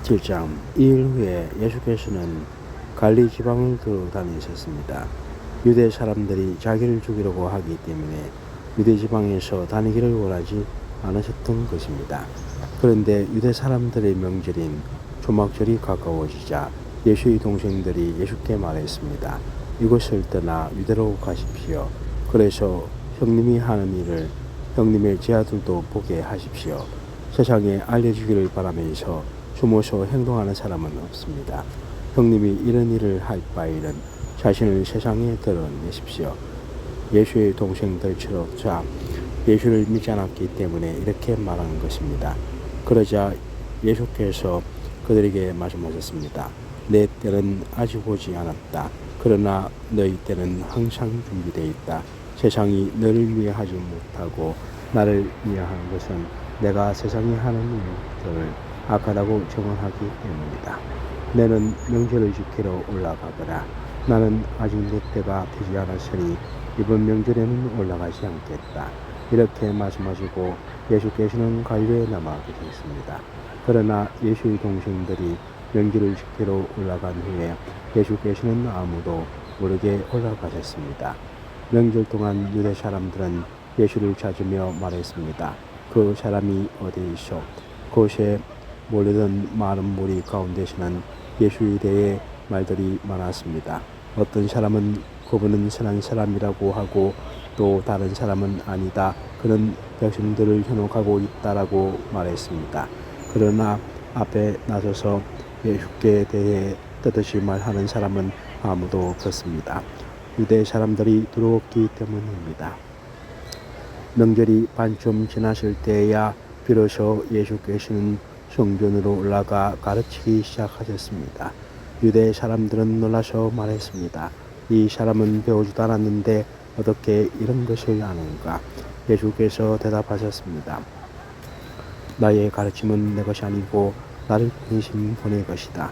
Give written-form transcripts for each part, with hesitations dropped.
7장 2일 후에 예수께서는 갈리 지방을 다니셨습니다. 유대 사람들이 자기를 죽이려고 하기 때문에 유대 지방에서 다니기를 원하지 않으셨던 것입니다. 그런데 유대 사람들의 명절인 초막절이 가까워지자 예수의 동생들이 예수께 말했습니다. 이곳을 떠나 유대로 가십시오. 그래서 형님이 하는 일을 형님의 제자들도 보게 하십시오. 세상에 알려주기를 바라면서 숨어서 행동하는 사람은 없습니다. 형님이 이런 일을 할 바에는 자신을 세상에 드러내십시오. 예수의 동생들처럼 예수를 믿지 않았기 때문에 이렇게 말하는 것입니다. 그러자 예수께서 그들에게 말씀하셨습니다. 내 때는 아직 오지 않았다. 그러나 너희 때는 항상 준비되어 있다. 세상이 너를 위하지 못하고 나를 위하는 것은 내가 세상이 하는 일들을 악하다고 증언하기 때문이다. 너는 명절을 지키러 올라가거라. 나는 아직 내 때가 되지 않았으니 이번 명절에는 올라가지 않겠다. 이렇게 말씀하시고 예수께서는 갈릴리에 남아 계셨습니다. 그러나 예수의 동생들이 명절을 지키러 올라간 후에 예수께서는 아무도 모르게 올라가셨습니다. 명절 동안 유대 사람들은 예수를 찾으며 말했습니다. 그 사람이 어디 있어? 그곳에 몰려든 많은 무리 가운데서는 예수에 대해 말들이 많았습니다. 어떤 사람은 그분은 선한 사람이라고 하고 또 다른 사람은 아니다. 그는 백성들을 현혹하고 있다라고 말했습니다. 그러나 앞에 나서서 예수께 대해 뜻없이 말하는 사람은 아무도 없었습니다. 유대 사람들이 두려웠기 때문입니다. 명절이 반쯤 지났을 때야 비로소 예수께서는 성전으로 올라가 가르치기 시작하셨습니다. 유대 사람들은 놀라서 말했습니다. 이 사람은 배우지도 않았는데 어떻게 이런 것을 아는가? 예수께서 대답하셨습니다. 나의 가르침은 내 것이 아니고 나를 보내신 분의 것이다.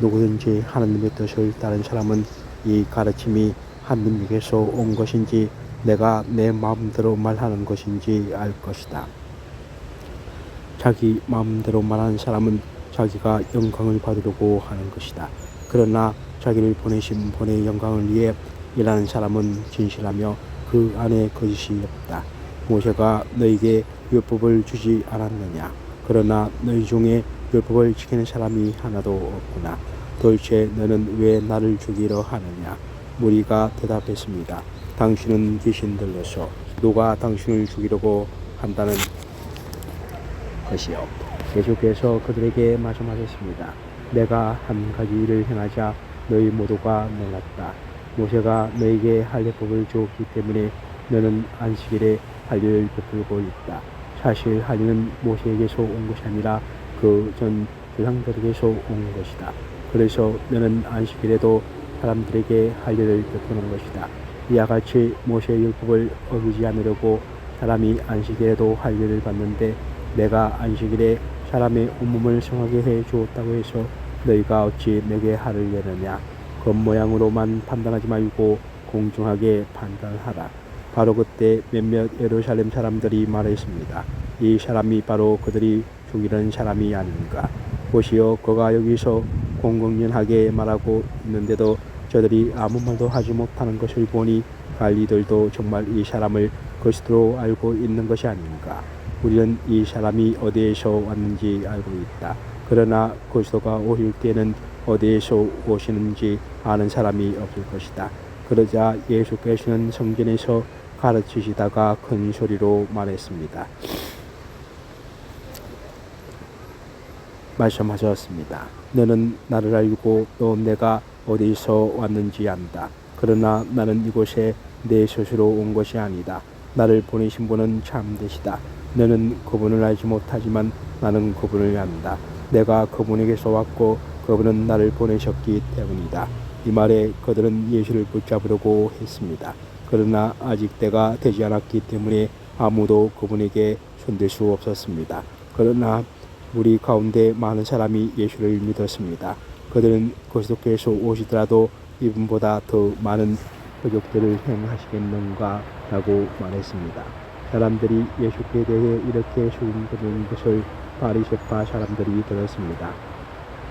누구든지 하나님의 뜻을 따른 사람은 이 가르침이 하나님께서 온 것인지 내가 내 마음대로 말하는 것인지 알 것이다. 자기 마음대로 말하는 사람은 자기가 영광을 받으려고 하는 것이다. 그러나 자기를 보내신 분의 영광을 위해 일하는 사람은 진실하며 그 안에 거짓이 없다. 모세가 너에게 율법을 주지 않았느냐? 그러나 너희 중에 율법을 지키는 사람이 하나도 없구나. 도대체 너는 왜 나를 죽이려 하느냐? 무리가 대답했습니다. 당신은 귀신 들려서 누가 당신을 죽이려고 한다는 것이요. 예수께서 그들에게 말씀하셨습니다. 내가 한 가지 일을 행하자 너희 모두가 놀랐다. 모세가 너에게 할례법을 주었기 때문에 너는 안식일에 할례를 베풀고 있다. 사실 할례는 모세에게서 온 것이 아니라 그 전 조상들에게서 온 것이다. 그래서 너는 안식일에도 사람들에게 할례를 베푸는 것이다. 이와 같이 모세의 율법을 어기지 않으려고 사람이 안식일에도 할례를 받는데 내가 안식일에 사람의 온몸을 성하게 해 주었다고 해서 너희가 어찌 내게 화를 내느냐? 겉모양으로만 판단하지 말고 공정하게 판단하라. 바로 그때 몇몇 예루살렘 사람들이 말했습니다. 이 사람이 바로 그들이 죽이는 사람이 아닌가? 보시오, 그가 여기서 공공연하게 말하고 있는데도 저들이 아무 말도 하지 못하는 것을 보니 관리들도 정말 이 사람을 그리스도로 알고 있는 것이 아닌가? 우리는 이 사람이 어디에서 왔는지 알고 있다. 그러나 그리스도가 오실 때는 어디에서 오시는지 아는 사람이 없을 것이다. 그러자 예수께서는 성전에서 가르치시다가 큰 소리로 말씀하셨습니다. 너는 나를 알고 또 내가 어디서 왔는지 안다. 그러나 나는 이곳에 내 스스로 온 것이 아니다. 나를 보내신 분은 참되시다. 너는 그분을 알지 못하지만 나는 그분을 안다. 내가 그분에게서 왔고 그분은 나를 보내셨기 때문이다. 이 말에 그들은 예수를 붙잡으려고 했습니다. 그러나 아직 때가 되지 않았기 때문에 아무도 그분에게 손댈 수 없었습니다. 그러나 우리 가운데 많은 사람이 예수를 믿었습니다. 그들은 그리스도께서 오시더라도 이분보다 더 많은 표적들을 행하시겠는가 라고 말했습니다. 사람들이 예수께 대해 이렇게 수군거리는 것을 바리새파 사람들이 들었습니다.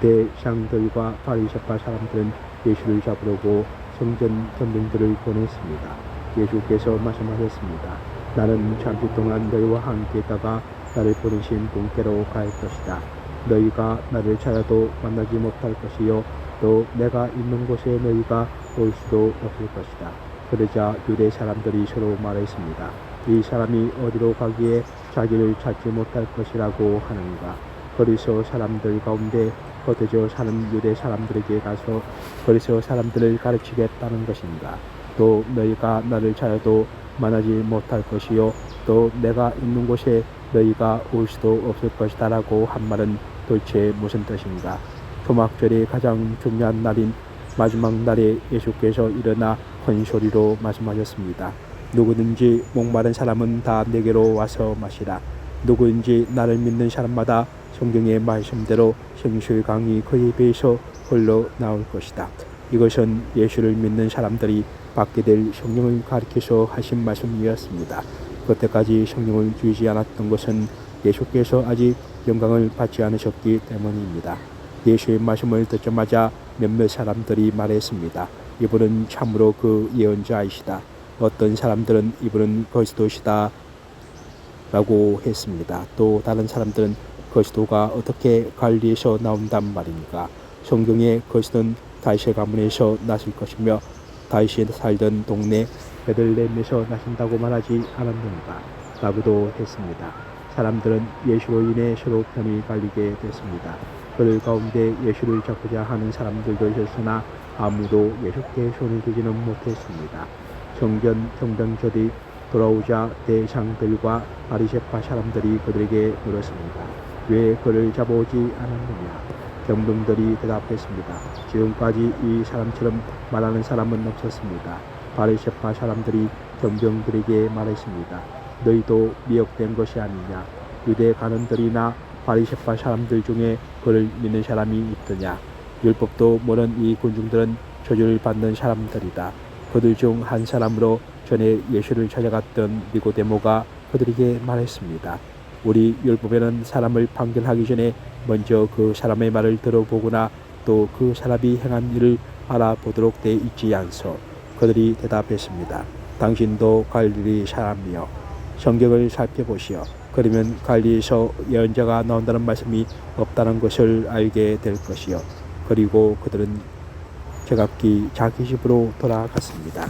대장들과 바리새파 사람들은 예수를 잡으려고 성전 전병들을 보냈습니다. 예수께서 말씀하셨습니다. 나는 잠시 동안 너희와 함께 있다가 나를 보내신 분께로 갈 것이다. 너희가 나를 찾아도 만나지 못할 것이요 또 내가 있는 곳에 너희가 올 수도 없을 것이다. 그러자 유대 사람들이 서로 말했습니다. 이 사람이 어디로 가기에 자기를 찾지 못할 것이라고 하는가. 거리서 사람들 가운데 겉에져 사는 유대 사람들에게 가서 거리서 사람들을 가르치겠다는 것인가. 또 너희가 나를 찾아도 만나지 못할 것이요 또 내가 있는 곳에 너희가 올 수도 없을 것이다 라고 한 말은 도대체 무슨 뜻인가. 토막절의 가장 중요한 날인 마지막 날에 예수께서 일어나 큰 소리로 말씀하셨습니다. 누구든지 목마른 사람은 다 내게로 와서 마시라. 누구든지 나를 믿는 사람마다 성경의 말씀대로 생수의 강이 그 입에서 흘러 나올 것이다. 이것은 예수를 믿는 사람들이 받게 될 성령을 가리켜서 하신 말씀이었습니다. 그때까지 성령을 주지 않았던 것은 예수께서 아직 영광을 받지 않으셨기 때문입니다. 예수의 말씀을 듣자마자 몇몇 사람들이 말했습니다. 이분은 참으로 그 예언자이시다. 어떤 사람들은 이분은 그리스도시다 라고 했습니다. 또 다른 사람들은 그리스도가 어떻게 갈리에서 나온단 말입니까? 성경에 그리스도는 다윗의 가문에서 나실 것이며 다윗이 살던 동네 베들레헴에서 나신다고 말하지 않았는가 라고도 했습니다. 사람들은 예수로 인해 서로 편이 갈리게 됐습니다. 그들 가운데 예수를 잡고자 하는 사람들도 있었으나 아무도 예수께 손을 대지는 못했습니다. 성전 정병들이 돌아오자 대장들과 바리새파 사람들이 그들에게 물었습니다. 왜 그를 잡아오지 않았느냐? 경병들이 대답했습니다. 지금까지 이 사람처럼 말하는 사람은 없었습니다. 바리새파 사람들이 경병들에게 말했습니다. 너희도 미혹된 것이 아니냐? 유대 관원들이나 바리새파 사람들 중에 그를 믿는 사람이 있더냐? 율법도 모르는 이 군중들은 저주를 받는 사람들이다. 그들 중 한 사람으로 전에 예수를 찾아갔던 니고데모가 그들에게 말했습니다. 우리 율법에는 사람을 판결하기 전에 먼저 그 사람의 말을 들어보거나 또 그 사람이 행한 일을 알아보도록 돼 있지 않소. 그들이 대답했습니다. 당신도 갈릴리 사람이여 성경을 살펴보시오. 그러면 갈릴리에서 예언자가 나온다는 말씀이 없다는 것을 알게 될 것이요. 그리고 그들은 제각기 자기 집으로 돌아갔습니다.